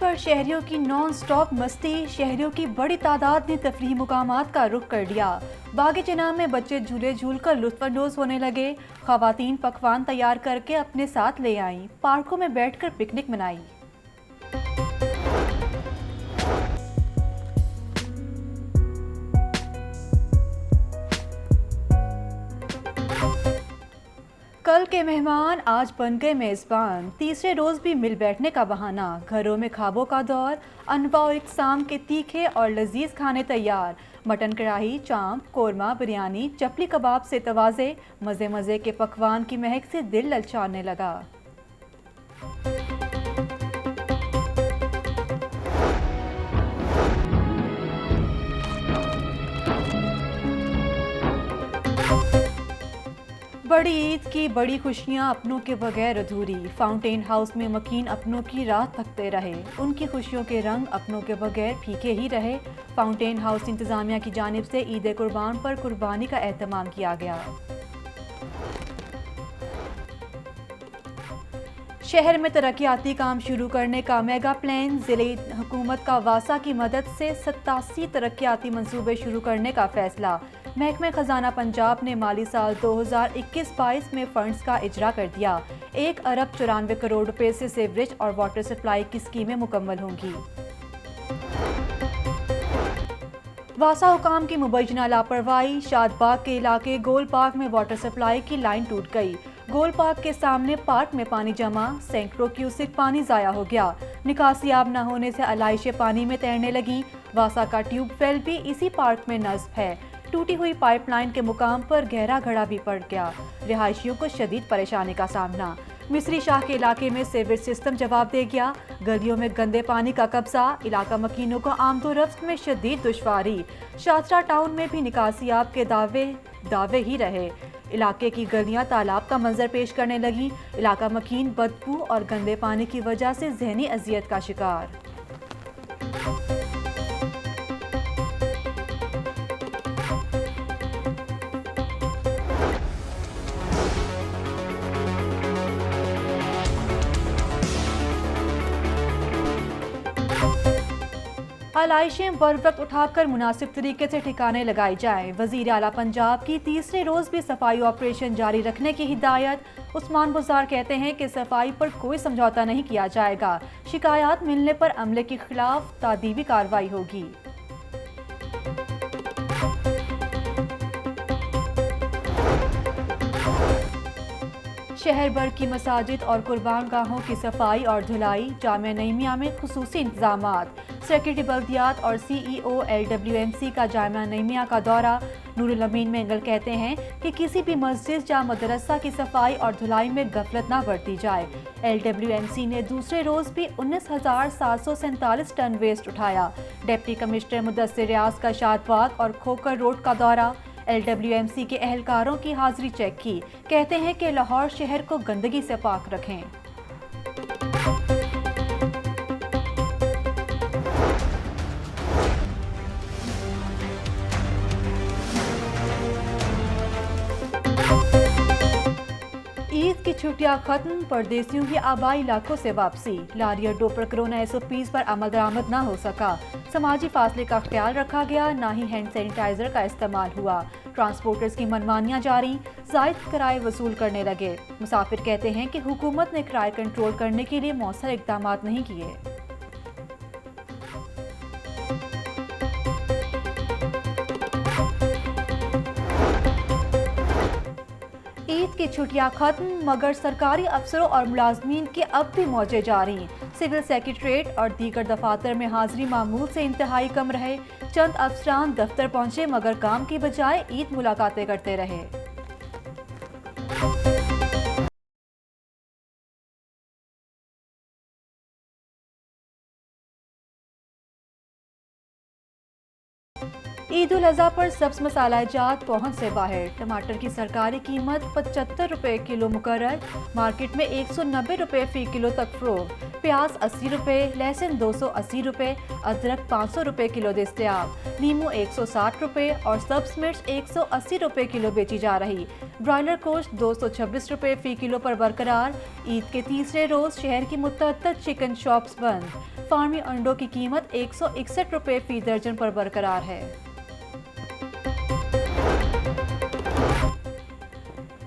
पर शहरियों की नॉन स्टॉप मस्ती, शहरियों की बड़ी तादाद ने तफरीही मुकामात का रुख कर लिया। बाग चिनाब में बच्चे झूले झूल कर लुत्फानंदोज होने लगे। खवातीन पकवान तैयार करके अपने साथ ले आईं, पार्कों में बैठकर पिकनिक मनाई। कल के मेहमान आज बन गए मेज़बान, तीसरे रोज़ भी मिल बैठने का बहाना। घरों में ख्वाबों का दौर, अनवाओ इक़साम के तीखे और लजीज खाने तैयार। मटन कढ़ाई, चांप, कोरमा, बिरयानी, चपली कबाब से तवाज़े, मज़े मज़े के पकवान की महक से दिल ललचाने लगा। बड़ी ईद की बड़ी खुशियां अपनों के बगैर अधूरी। फाउंटेन हाउस में मकीन अपनों की राह तकते रहे, उनकी खुशियों के रंग अपनों के बगैर फीके ही रहे। फाउंटेन हाउस इंतजामिया की जानिब से ईद कुर्बान पर कुर्बानी का एहतमाम किया गया। शहर में तरक्याती काम शुरू करने का मेगा प्लान, ज़िले हुकूमत का वासा की मदद से 87 तरक्याती मंसूबे शुरू करने का फैसला। महकमे खजाना पंजाब ने माली साल 2021-22 में फंड्स का इजरा कर दिया। 1 अरब 94 करोड़ रुपए से सीवरेज और वाटर सप्लाई की स्कीमें मुकम्मल होंगी। वासा हुकाम की मुबैना लापरवाही, शादबाग के इलाके गोल पार्क में वाटर सप्लाई की लाइन टूट गई। गोल पार्क के सामने पार्क में पानी जमा, सैकड़ों क्यूसिक पानी जाया हो गया। निकासी आब न होने से आलाइशें पानी में तैरने लगी। वासा का ट्यूबवेल भी इसी पार्क में नस्ब है। टूटी हुई पाइपलाइन के मुकाम पर गहरा घड़ा भी पड़ गया। रिहायशियों को शदीद परेशानी का सामना। मिस्री शाह के इलाके में सीवरेज सिस्टम जवाब दे गया। गलियों में गंदे पानी का कब्जा, इलाका मकीनों को आमदोरफ्त में शदीद दुश्वारी। शादरा टाउन में भी निकासी आब के दावे ही रहे। इलाके की गलियां तालाब का मंजर पेश करने लगी। इलाका मकीन बदबू और गंदे पानी की वजह से जहनी अजियत का शिकार। आलाइशें बर वक्त उठाकर मुनासिब तरीके से ठिकाने लगाई जाएं। वज़ीर आला पंजाब की तीसरे रोज़ भी सफाई ऑपरेशन जारी रखने की हिदायत। उस्मान बुज़ार कहते हैं कि सफाई पर कोई समझौता नहीं किया जाएगा। शिकायत मिलने पर अमले के खिलाफ तादीबी कार्रवाई होगी। शहर भर की मसाजिद और कुर्बान गाहों की सफाई और धुलाई, जामिया नईमिया में खुसूसी इंतजामात। सेक्रेटरी बल्दियात और CEO LWMC का जामिया नईमिया का दौरा। नूरुल अमीन मेंगल कहते हैं कि किसी भी मस्जिद या मदरसा की सफाई और धुलाई में गफलत ना बरती जाए। LWMC ने दूसरे रोज भी 19,747 टन वेस्ट उठाया। डिप्टी कमिश्नर मुदस्सिर रियाज का शादबाग और खोकर रोड का दौरा। LWMC के एहलकारों की हाजिरी चेक की। कहते हैं कि लाहौर शहर को गंदगी से पाक रखें। ईद की छुट्टियां खत्म, परदेसियों की आबाई इलाकों से वापसी। लारी अड्डों पर कोरोना SOPs पर अमल दरामद न हो सका। समाजी फासले का ख्याल रखा गया, ना ही हैंड सैनिटाइजर का इस्तेमाल हुआ। ट्रांसपोर्टर्स की मनमानियां जारी, जायद किराए वसूल करने लगे। मुसाफिर कहते हैं कि हुकूमत ने किराए कंट्रोल करने के लिए मौसर इकदाम नहीं किए। ईद की छुट्टियां खत्म, मगर सरकारी अफसरों और मुलाजमीन के अब भी मौजे जारी। सिविल सेक्रेटरीट और दीगर दफातर में हाजिरी मामूल से इंतहाई कम रहे। चंद अफसरान दफ्तर पहुंचे मगर काम की बजाय ईद मुलाकातें करते रहे। ईद उल अज़हा पर सब्ज मसाला जात पहुंच से बाहर। टमाटर की सरकारी कीमत 75 रुपए किलो मुकर्रर। मार्केट में 190 रुपए फी किलो तक फरोख्त। प्याज 80 रुपए, लहसुन 280 रुपए, अदरक 500 रुपए किलो दस्तयाब। नींबू 160 रुपए और सब्ज मिर्च 180 रुपए किलो बेची जा रही। ब्रॉयलर गोश्त 226 रुपये फी किलो पर बरकरार। ईद के तीसरे रोज शहर की मुतअद्दिद चिकन शॉप्स बंद। फार्मी अंडों की कीमत 161 रुपये फी दर्जन पर बरकरार है।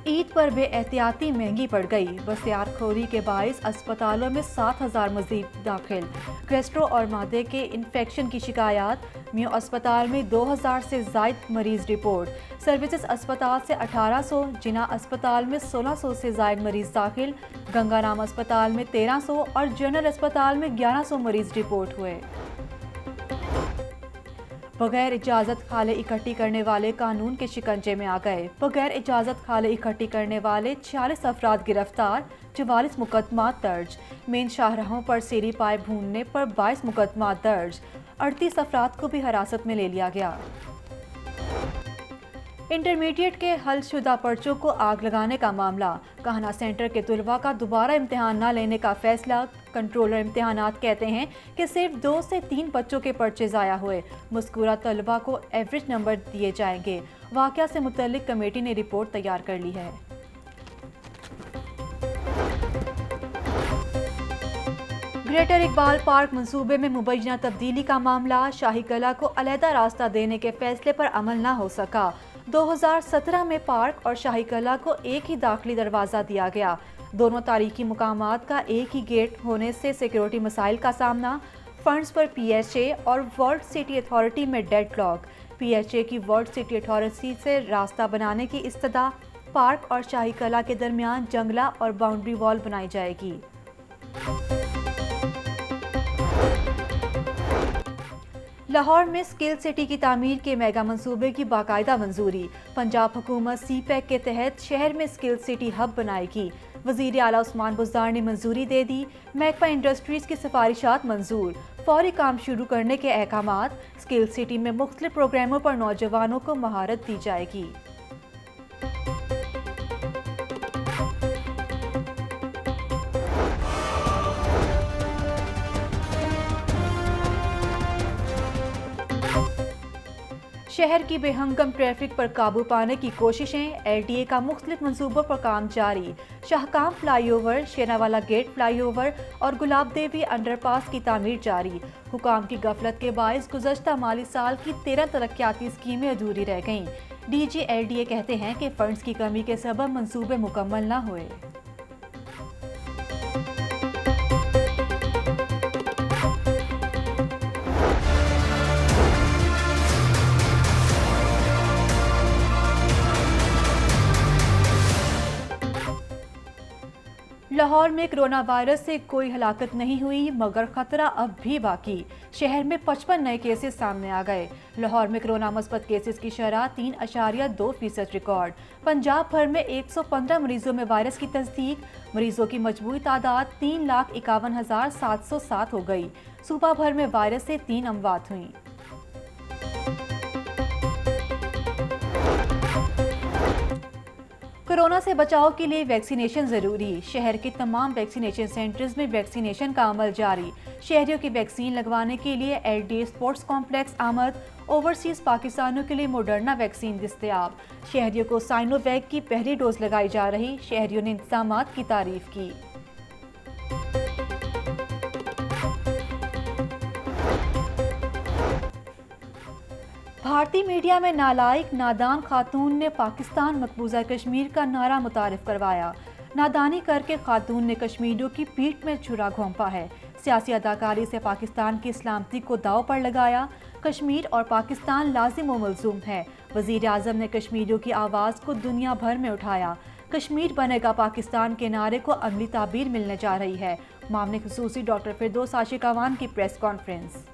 ईद पर बेएहतियाती महंगी पड़ गई। बसियारखोरी के बाइस अस्पतालों में 7,000 मजीद दाखिल। गैस्ट्रो और मादे के इन्फेक्शन की शिकायत। मियो अस्पताल में 2,000 से जायद मरीज रिपोर्ट। सर्विसेज अस्पताल से 1,800, जिना अस्पताल में 1,600 से जायद मरीज दाखिल। गंगाराम अस्पताल में 1,300 और जनरल अस्पताल में 1,100 मरीज रिपोर्ट हुए। बगैर इजाज़त खाले इकट्ठी करने वाले कानून के शिकंजे में आ गए। बगैर इजाज़त खाले इकट्ठी करने वाले 46 अफराद गिरफ्तार, 44 मुकदमा दर्ज। मेन शाहराहों पर सेरी पाए भूनने पर 22 मुकदमा दर्ज। 38 अफराद को भी हिरासत में ले लिया गया। इंटरमीडिएट के हलशुदा पर्चों को आग लगाने का मामला। कान्हा सेंटर के तुलबा का दोबारा इम्तिहान न लेने का फैसला। कंट्रोलर इम्तिहानात कहते हैं कि सिर्फ 2 से 3 बच्चों के पर्चे ज़ाया हुए। मज़कूरा तलबा को एवरेज नंबर दिए जाएंगे। वाक़या से मुतल्लिक कमेटी ने रिपोर्ट तैयार कर ली है। ग्रेटर इकबाल पार्क मंसूबे में मुबैना तब्दीली का मामला। शाही कला को अलहदा रास्ता देने के फैसले पर अमल न हो सका। 2017 में पार्क और शाही कला को एक ही दाखिली दरवाज़ा दिया गया। दोनों तारीखी मुकामात का एक ही गेट होने से सिक्योरिटी मसाइल का सामना। फंड्स पर PHA और वर्ल्ड सिटी अथॉरिटी में डेडलॉक। PHA की वर्ल्ड सिटी अथॉरिटी से रास्ता बनाने की इस्तदा। पार्क और शाही कला के दरमियान जंगला और बाउंड्री वॉल बनाई जाएगी। लाहौर में स्किल सिटी की तामीर के मेगा मंसूबे की बाकायदा मंजूरी। पंजाब हुकूमत CPEC के तहत शहर में स्किल सिटी हब बनाएगी। वज़ीर आला उस्मान बुज़दार ने मंजूरी दे दी। महकमा इंडस्ट्रीज की सिफारिशात मंजूर। फौरी काम शुरू करने के अहकामात। स्किल सिटी में मुख्तलिफ प्रोग्रामों पर नौजवानों को महारत दी जाएगी। शहर की बेहंगम ट्रैफिक पर काबू पाने की कोशिशें। LDA का मुख्तलिफ मंसूबों पर काम जारी। शाहकाम फ्लाईओवर, शेरावाला गेट फ्लाईओवर और गुलाब देवी अंडरपास की तामीर जारी। हुकाम की गफलत के बायस गुज़श्ता माली साल की 13 तरक्याती स्कीमें अधूरी रह गईं। DG LDA कहते हैं कि फंड्स की कमी के सबब मंसूबे मुकम्मल न हुए। लाहौर में कोरोना वायरस से कोई हलाकत नहीं हुई, मगर खतरा अब भी बाकी। शहर में 55 नए केसेस सामने आ गए। लाहौर में कोरोना मुस्बत केसेस की शरह 3.2% रिकॉर्ड। पंजाब भर में 115 मरीजों में वायरस की तस्दीक। मरीजों की मजमूई तादाद 3,51,707 हो गई। सूबा भर में वायरस से 3 अमवात हुई। कोरोना से बचाव के लिए वैक्सीनेशन जरूरी। शहर के तमाम वैक्सीनेशन सेंटर्स में वैक्सीनेशन का अमल जारी। शहरियों की वैक्सीन लगवाने के लिए LDA स्पोर्ट्स कॉम्प्लेक्स आमद। ओवरसीज पाकिस्तानियों के लिए मॉडर्ना वैक्सीन दस्तयाब। शहरियों को साइनोवैक की पहली डोज लगाई जा रही। शहरियों ने इंतजामात की तारीफ की। भारतीय मीडिया में नालायक नादान खातून ने पाकिस्तान मकबूजा कश्मीर का नारा मुतारिफ करवाया। नादानी करके खातून ने कश्मीरियों की पीठ में छुरा घोंपा है। सियासी अदाकारी से पाकिस्तान की सलामती को दाव पर लगाया। कश्मीर और पाकिस्तान लाजिम व मलजूम है। वज़ीर आज़म ने कश्मीरियों की आवाज़ को दुनिया भर में उठाया। कश्मीर बनेगा पाकिस्तान के नारे को अमली ताबीर मिलने जा रही है। मामले खुसूसी डॉक्टर फिरदौस आशिक अवान की प्रेस कॉन्फ्रेंस।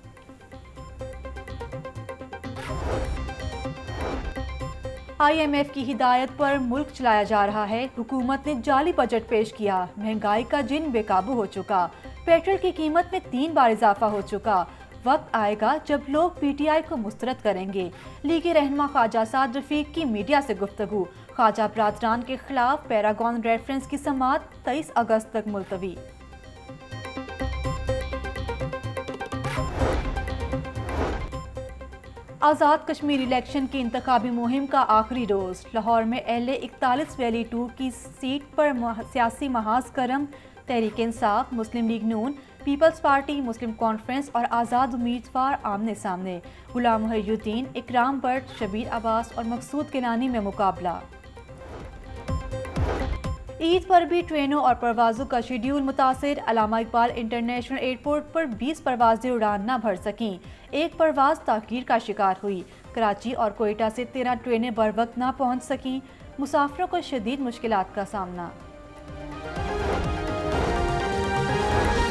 IMF की हिदायत पर मुल्क चलाया जा रहा है। हुकूमत ने जाली बजट पेश किया। महंगाई का जिन बेकाबू हो चुका। पेट्रोल की कीमत में 3 बार इजाफा हो चुका। वक्त आएगा जब लोग PTI को मुस्तरद करेंगे। लीगी रहनुमा ख्वाजा साद रफीक की मीडिया से गुफ्तगू। ख्वाजा बरादरान के खिलाफ पैरागॉन रेफरेंस की समाअत 23 अगस्त तक मुलतवी। आज़ाद कश्मीर इलेक्शन की इंतखाबी मुहिम का आखिरी रोज़। लाहौर में LA 41 वैली 2 की सीट पर सियासी महाज करम, तहरीक इंसाफ, मुस्लिम लीग नून, पीपल्स पार्टी, मुस्लिम कॉन्फ्रेंस और आज़ाद उम्मीदवार आमने सामने। गुलाम मुहियुद्दीन, इकराम बट, शबीर अब्बास और मकसूद गिलानी में मुकाबला। ईद पर भी ट्रेनों और परवाज़ों का शेड्यूल मुतासिर। अल्लामा इकबाल इंटरनेशनल एयरपोर्ट पर 20 परवाज़ें उड़ान न भर सकीं। एक परवाज़ ताख़ीर का शिकार हुई। कराची और कोयटा से 13 ट्रेनें बर वक्त न पहुँच सकीं। मुसाफिरों को शदीद मुश्किलात का सामना।